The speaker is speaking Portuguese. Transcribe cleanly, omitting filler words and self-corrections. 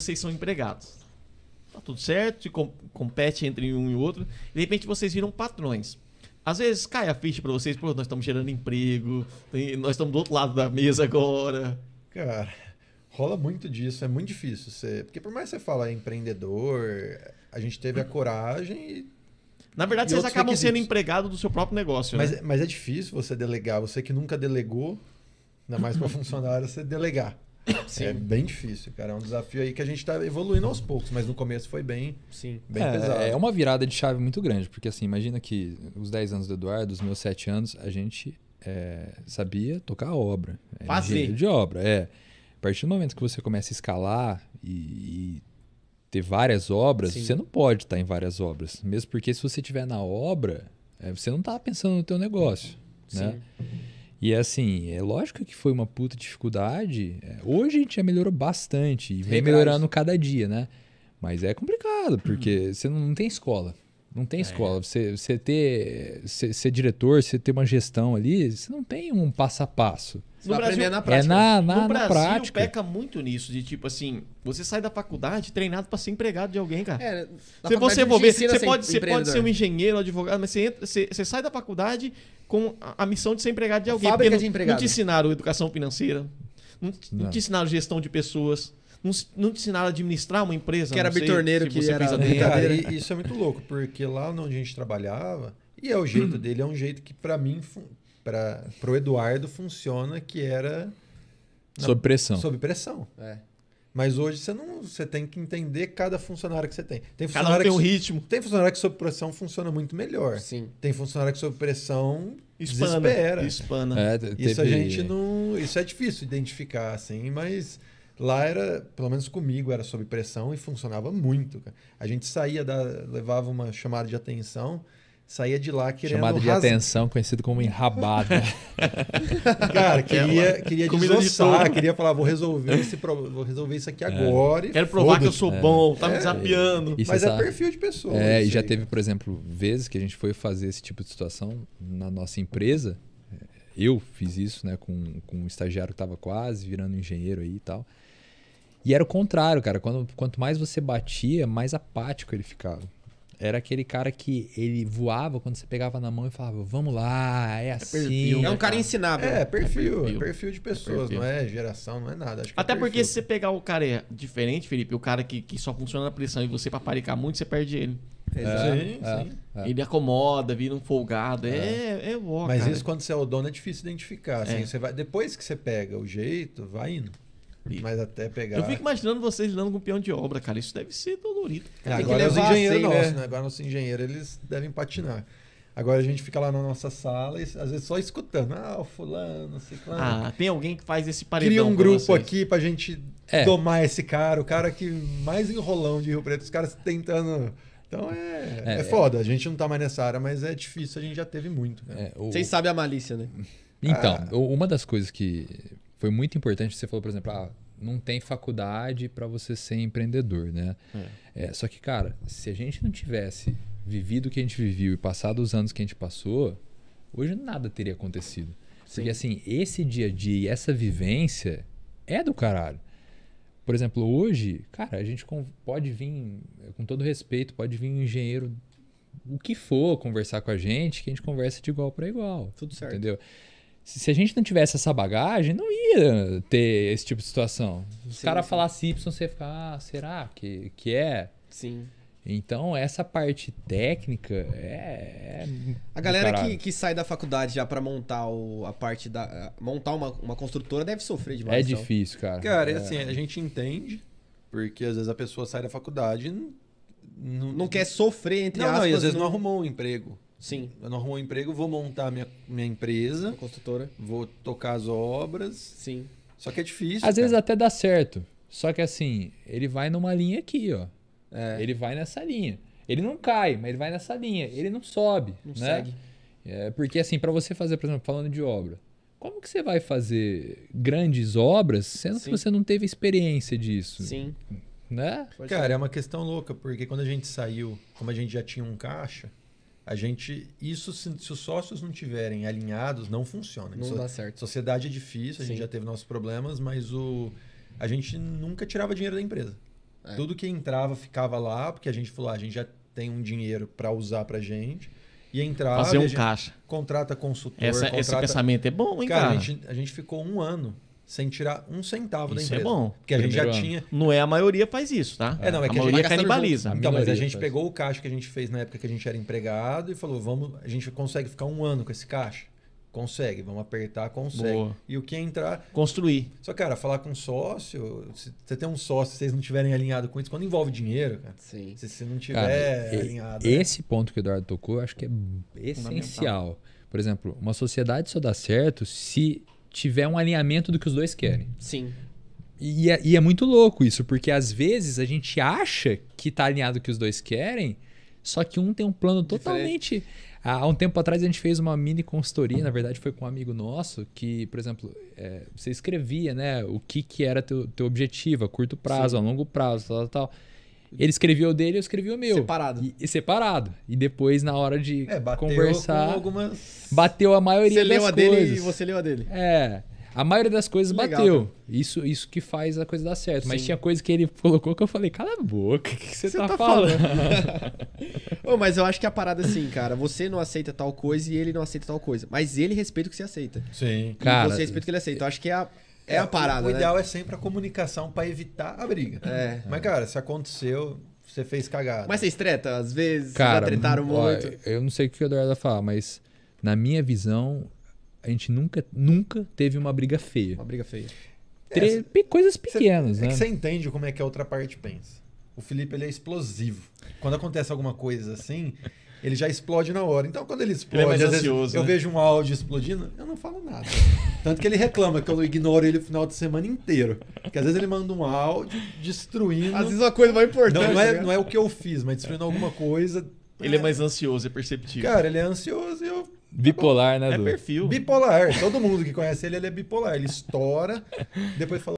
vocês são empregados. Tá tudo certo, se compete entre um e outro. De repente vocês viram patrões. Às vezes cai a ficha pra vocês, pô, nós estamos gerando emprego, nós estamos do outro lado da mesa agora. Cara, rola muito disso, é muito difícil. Porque por mais que você fala empreendedor, a gente teve a coragem e... Na verdade, vocês acabam sendo empregados do seu próprio negócio, né? Mas é difícil você delegar. Você que nunca delegou, ainda mais para funcionário, você delegar. Sim. É bem difícil, cara. É um desafio aí que a gente está evoluindo aos poucos, mas no começo foi bem pesado. É uma virada de chave muito grande, porque assim, imagina que os 10 anos do Eduardo, os meus 7 anos, a gente sabia tocar a obra. Fazer. De obra, A partir do momento que você começa a escalar e ter várias obras, você não pode estar em várias obras. Mesmo porque se você estiver na obra, você não está pensando no teu negócio, né? E assim, é lógico que foi uma puta dificuldade. Hoje a gente já melhorou bastante e vem melhorando cada dia, né? Mas é complicado, porque você não tem escola. Não tem escola. Você ser diretor, você ter uma gestão ali, você não tem um passo a passo. No Brasil, na prática. No Brasil, prática. peca muito nisso, de tipo assim, você sai da faculdade treinado para ser empregado de alguém, cara. Se você pode ser um engenheiro, um advogado, mas você sai da faculdade com a missão de ser empregado de alguém. Fábrica porque de empregado. Não te ensinaram educação financeira, não te ensinaram gestão de pessoas, não te ensinaram a administrar uma empresa. Que era bitorneiro, que você era... fez a Cara, isso é muito louco, porque lá onde a gente trabalhava, e é o jeito dele, é um jeito que para mim... Pro Eduardo funciona, que era... Sob pressão. Sob pressão. Mas hoje você tem que entender cada funcionário que você tem. Cada um tem um ritmo. Tem funcionário que sob pressão funciona muito melhor. Sim. Tem funcionário que sob pressão desespera. Espana. Isso a gente não... Isso é difícil identificar, assim, mas lá era, pelo menos comigo, era sob pressão e funcionava muito. Cara. A gente levava uma chamada de atenção, saía de lá querendo... Chamada de atenção, conhecido como enrabada. Cara, queria desossar, queria falar, vou resolver isso aqui agora. Quero provar que eu sou bom, tá me desafiando. Mas é perfil de pessoa. E já teve, por exemplo, vezes que a gente foi fazer esse tipo de situação na nossa empresa. Eu fiz isso, né, com um estagiário que estava quase virando engenheiro aí e tal. E era o contrário, cara. Quanto mais você batia, mais apático ele ficava. Era aquele cara que ele voava quando você pegava na mão e falava, vamos lá, é assim. Perfil, um cara ensinável. Perfil de pessoas, não é geração, não é nada. Acho que até porque se você pegar o cara diferente, Felipe, o cara que só funciona na pressão e você paparicar muito, você perde ele. Sim. Ele acomoda, vira um folgado. Mas cara. isso quando você é o dono é difícil identificar. Assim, você vai, depois que você pega o jeito, vai indo. Mas até pegar... Eu fico imaginando vocês lidando com peão de obra, cara. Isso deve ser dolorido. Agora os engenheiros nossos, né? Agora os engenheiros, eles devem patinar. Agora a gente fica lá na nossa sala e às vezes só escutando. O fulano, ciclano. Tem alguém que faz esse paredão. Cria um grupo aqui pra gente domar esse cara. O cara que mais enrolão de Rio Preto. Os caras tentando... Então é foda. A gente não tá mais nessa área, mas é difícil. A gente já teve muito. Vocês sabem a malícia, né? Então, uma das coisas que... Foi muito importante, você falou, por exemplo, não tem faculdade para você ser empreendedor, né? Só que, cara, se a gente não tivesse vivido o que a gente viveu e passado os anos que a gente passou, hoje nada teria acontecido. Sim. Porque, assim, esse dia a dia e essa vivência é do caralho. Por exemplo, hoje, cara, a gente pode vir, com todo respeito, pode vir um engenheiro, o que for, conversar com a gente, que a gente conversa de igual para igual. Tudo certo. Entendeu? Se a gente não tivesse essa bagagem, não ia ter esse tipo de situação. Se o cara falasse Y, você ia ficar, será que é? Sim. Então, essa parte técnica A galera que sai da faculdade já para montar montar uma construtora deve sofrer demais. É difícil, cara. Cara, assim, a gente entende, porque às vezes a pessoa sai da faculdade e não quer sofrer, entre aspas. E às vezes não arrumou um emprego. Sim. Eu não arrumo um emprego, vou montar minha empresa. Uma construtora. Vou tocar as obras. Sim. Só que é difícil. Às vezes até dá certo. Só que assim, ele vai numa linha aqui, ó. Ele vai nessa linha. Ele não cai, mas ele vai nessa linha. Ele não sobe. Não né? segue. Porque assim, para você fazer, por exemplo, falando de obra, como que você vai fazer grandes obras sendo que você não teve experiência disso? Sim. Né? Cara, é uma questão louca, porque quando a gente saiu, como a gente já tinha um caixa, se os sócios não tiverem alinhados, não funciona. Não dá certo. Sociedade é difícil, a gente já teve nossos problemas, mas a gente nunca tirava dinheiro da empresa. Tudo que entrava ficava lá, porque a gente falou, a gente já tem um dinheiro para usar pra gente. E entrava, fazer um caixa. Contrata consultor, Esse pensamento é bom, hein, cara? A gente ficou 1 ano sem tirar um centavo da empresa. Isso é bom. Porque a gente já tinha... Não é a maioria faz isso, tá? É, não, é que a maioria canibaliza. Então, mas a gente pegou o caixa que a gente fez na época que a gente era empregado e falou, a gente consegue ficar 1 ano com esse caixa? Consegue, vamos apertar, consegue. Boa. E o que entrar... Construir. Só, cara, falar com sócio, se você tem um sócio, se vocês não estiverem alinhados com isso, quando envolve dinheiro, cara, Sim. se você não tiver alinhado... Esse ponto que o Eduardo tocou, eu acho que é essencial. Por exemplo, uma sociedade só dá certo se tiver um alinhamento do que os dois querem. Sim. E é muito louco isso, porque às vezes a gente acha que tá alinhado o que os dois querem, só que um tem um plano totalmente... Há um tempo atrás a gente fez uma mini consultoria, na verdade foi com um amigo nosso, que, por exemplo, você escrevia, né, o que era teu objetivo a curto prazo, a longo prazo, tal. Ele escrevia o dele, eu escrevia o meu. Separado. E depois, na hora de bateu conversar, com algumas... bateu a maioria das coisas. Você leu a dele e você leu a dele. A maioria das coisas legal, bateu. Isso que faz a coisa dar certo. Sim. Mas tinha coisa que ele colocou que eu falei, cala a boca, o que você tá falando? Mas eu acho que a parada é assim, cara, você não aceita tal coisa e ele não aceita tal coisa. Mas ele respeita o que você aceita. Sim. Cara, e você respeita o que ele aceita. Eu acho que é a parada, O ideal é sempre a comunicação pra evitar a briga. Mas, cara, se aconteceu, você fez cagada. Mas vocês tretam, às vezes, cara, já tretaram muito. Eu não sei o que o Eduardo vai falar, mas na minha visão, a gente nunca teve uma briga feia. Uma briga feia. Coisas pequenas, né? É que você entende como é que a outra parte pensa. O Felipe, ele é explosivo. Quando acontece alguma coisa assim, ele já explode na hora. Então, quando ele explode, mais às ansioso, vezes eu vejo um áudio explodindo, eu não falo nada. Tanto que ele reclama que eu ignoro ele o final de semana inteiro. Porque às vezes ele manda um áudio destruindo... Às vezes uma coisa mais importante. Não é o que eu fiz, mas destruindo alguma coisa... Ele é mais ansioso, é perceptível. Cara, ele é ansioso e eu... Bipolar, né, É Du? perfil. Bipolar. Todo mundo que conhece ele é bipolar. Ele estoura, depois fala...